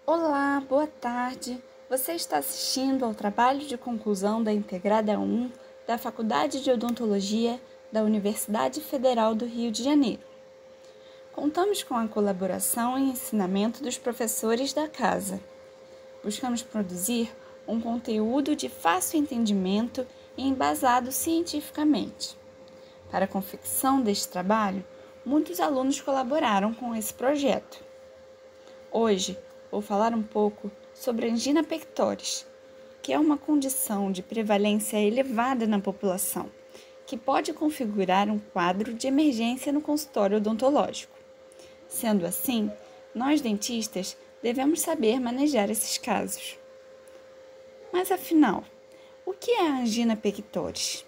Olá, boa tarde. Você está assistindo ao trabalho de conclusão da Integrada 1 da Faculdade de Odontologia da Universidade Federal do Rio de Janeiro. Contamos com a colaboração e ensinamento dos professores da casa. Buscamos produzir um conteúdo de fácil entendimento e embasado cientificamente. Para a confecção deste trabalho, muitos alunos colaboraram com esse projeto. Hoje, vou falar um pouco sobre angina pectoris, que é uma condição de prevalência elevada na população, que pode configurar um quadro de emergência no consultório odontológico. Sendo assim, nós dentistas devemos saber manejar esses casos. Mas afinal, o que é a angina pectoris?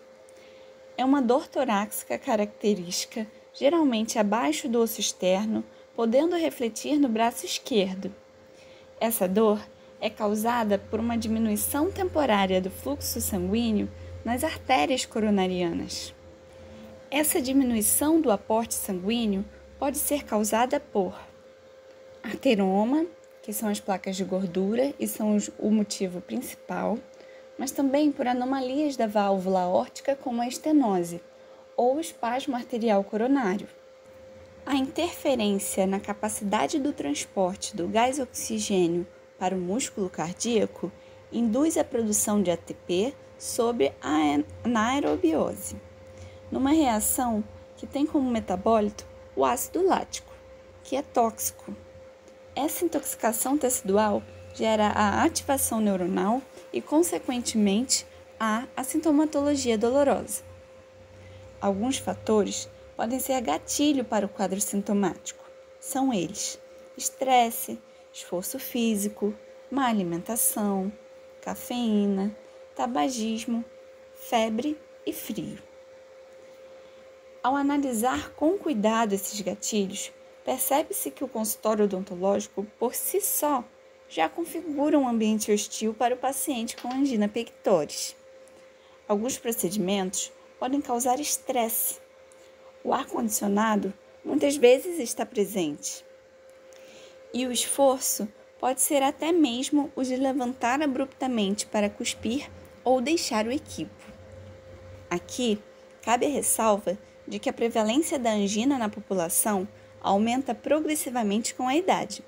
É uma dor torácica característica, geralmente abaixo do osso externo, podendo refletir no braço esquerdo. Essa dor é causada por uma diminuição temporária do fluxo sanguíneo nas artérias coronarianas. Essa diminuição do aporte sanguíneo pode ser causada por ateroma, que são as placas de gordura e são o motivo principal, mas também por anomalias da válvula aórtica como a estenose ou espasmo arterial coronário. A interferência na capacidade do transporte do gás oxigênio para o músculo cardíaco induz a produção de ATP sob a anaerobiose, numa reação que tem como metabólito o ácido lático, que é tóxico. Essa intoxicação tecidual gera a ativação neuronal e, consequentemente, a assintomatologia dolorosa. Alguns fatores podem ser gatilho para o quadro sintomático. São eles: estresse, esforço físico, má alimentação, cafeína, tabagismo, febre e frio. Ao analisar com cuidado esses gatilhos, percebe-se que o consultório odontológico, por si só, já configura um ambiente hostil para o paciente com angina pectoris. Alguns procedimentos podem causar estresse. O ar-condicionado muitas vezes está presente. E o esforço pode ser até mesmo o de levantar abruptamente para cuspir ou deixar o equipo. Aqui, cabe a ressalva de que a prevalência da angina na população aumenta progressivamente com a idade.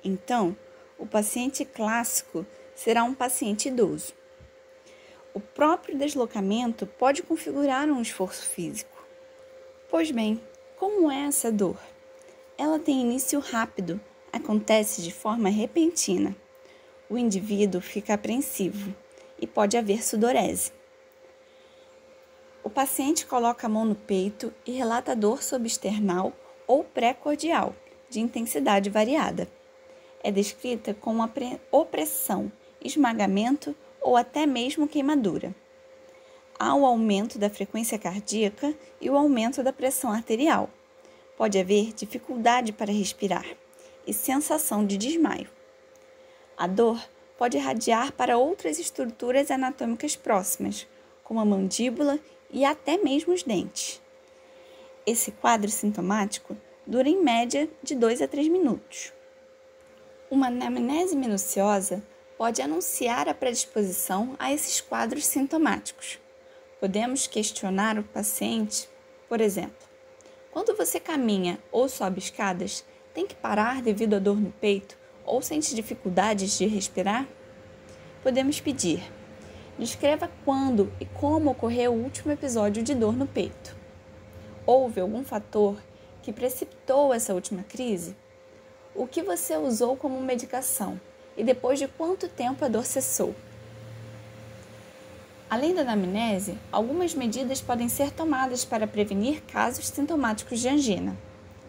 Então, o paciente clássico será um paciente idoso. O próprio deslocamento pode configurar um esforço físico. Pois bem, como é essa dor? Ela tem início rápido, acontece de forma repentina. O indivíduo fica apreensivo e pode haver sudorese. O paciente coloca a mão no peito e relata dor subesternal ou pré-cordial, de intensidade variada. É descrita como opressão, esmagamento ou até mesmo queimadura. Há o aumento da frequência cardíaca e o aumento da pressão arterial. Pode haver dificuldade para respirar e sensação de desmaio. A dor pode irradiar para outras estruturas anatômicas próximas, como a mandíbula e até mesmo os dentes. Esse quadro sintomático dura em média de 2 a 3 minutos. Uma anamnese minuciosa pode anunciar a predisposição a esses quadros sintomáticos. Podemos questionar o paciente, por exemplo, quando você caminha ou sobe escadas, tem que parar devido à dor no peito ou sente dificuldades de respirar? Podemos pedir: descreva quando e como ocorreu o último episódio de dor no peito. Houve algum fator que precipitou essa última crise? O que você usou como medicação e depois de quanto tempo a dor cessou? Além da anamnese, algumas medidas podem ser tomadas para prevenir casos sintomáticos de angina.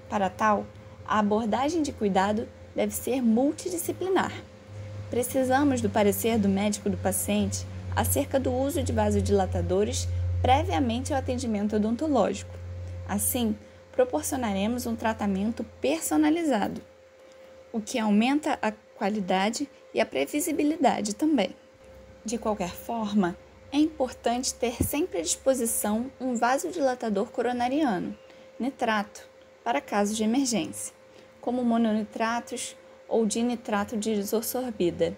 Para tal, a abordagem de cuidado deve ser multidisciplinar. Precisamos do parecer do médico do paciente acerca do uso de vasodilatadores previamente ao atendimento odontológico. Assim, proporcionaremos um tratamento personalizado, o que aumenta a qualidade e a previsibilidade também. De qualquer forma, é importante ter sempre à disposição um vasodilatador coronariano, nitrato, para casos de emergência, como mononitratos ou dinitrato de isosorbida.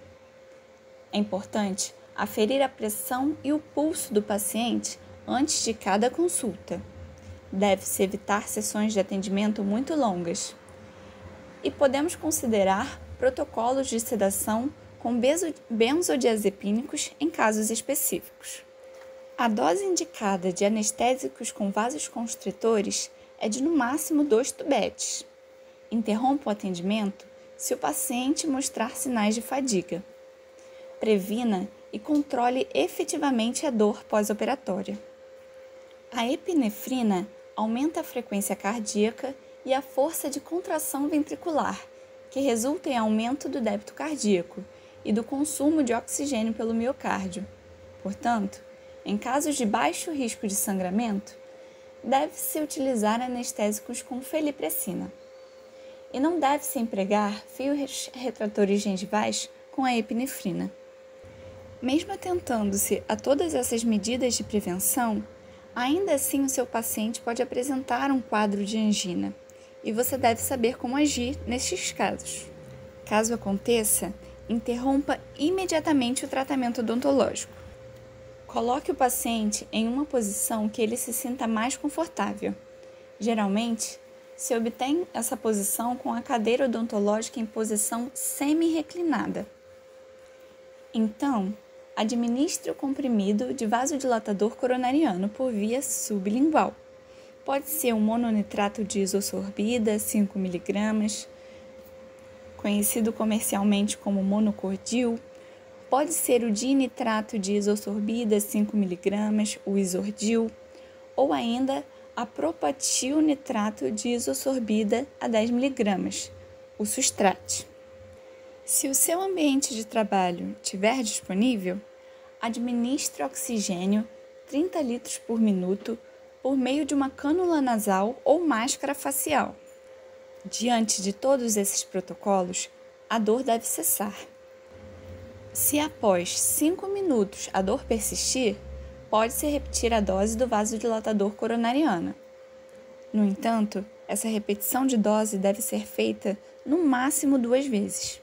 É importante aferir a pressão e o pulso do paciente antes de cada consulta. Deve-se evitar sessões de atendimento muito longas. E podemos considerar protocolos de sedação com benzodiazepínicos em casos específicos. A dose indicada de anestésicos com vasoconstritores é de no máximo 2 tubetes. Interrompa o atendimento se o paciente mostrar sinais de fadiga. Previna e controle efetivamente a dor pós-operatória. A epinefrina aumenta a frequência cardíaca e a força de contração ventricular, que resulta em aumento do débito cardíaco e do consumo de oxigênio pelo miocárdio. Portanto, em casos de baixo risco de sangramento, deve-se utilizar anestésicos com felipressina. E não deve-se empregar fios retratores gengivais com a epinefrina. Mesmo atentando-se a todas essas medidas de prevenção, ainda assim o seu paciente pode apresentar um quadro de angina e você deve saber como agir nestes casos. Caso aconteça, interrompa imediatamente o tratamento odontológico. Coloque o paciente em uma posição que ele se sinta mais confortável. Geralmente, se obtém essa posição com a cadeira odontológica em posição semi-reclinada. Então, administre o comprimido de vasodilatador coronariano por via sublingual. Pode ser um mononitrato de isosorbida, 5 mg, conhecido comercialmente como monocordil. Pode ser o dinitrato de isosorbida, 5 mg, o isordil, ou ainda a propatilnitrato de isosorbida a 10 mg, o sustrate. Se o seu ambiente de trabalho estiver disponível, administre oxigênio 30 litros por minuto por meio de uma cânula nasal ou máscara facial. Diante de todos esses protocolos, a dor deve cessar. Se após 5 minutos a dor persistir, pode-se repetir a dose do vasodilatador coronariano. No entanto, essa repetição de dose deve ser feita no máximo 2 vezes.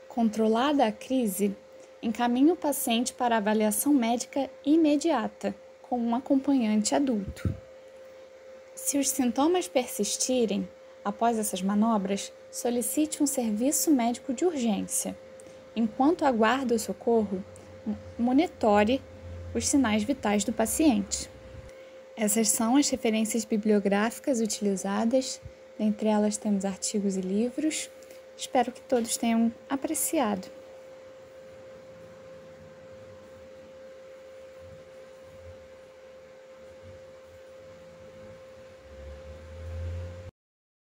Controlada a crise, encaminhe o paciente para avaliação médica imediata, com um acompanhante adulto. Se os sintomas persistirem, após essas manobras, solicite um serviço médico de urgência. Enquanto aguarda o socorro, monitore os sinais vitais do paciente. Essas são as referências bibliográficas utilizadas, dentre elas temos artigos e livros. Espero que todos tenham apreciado.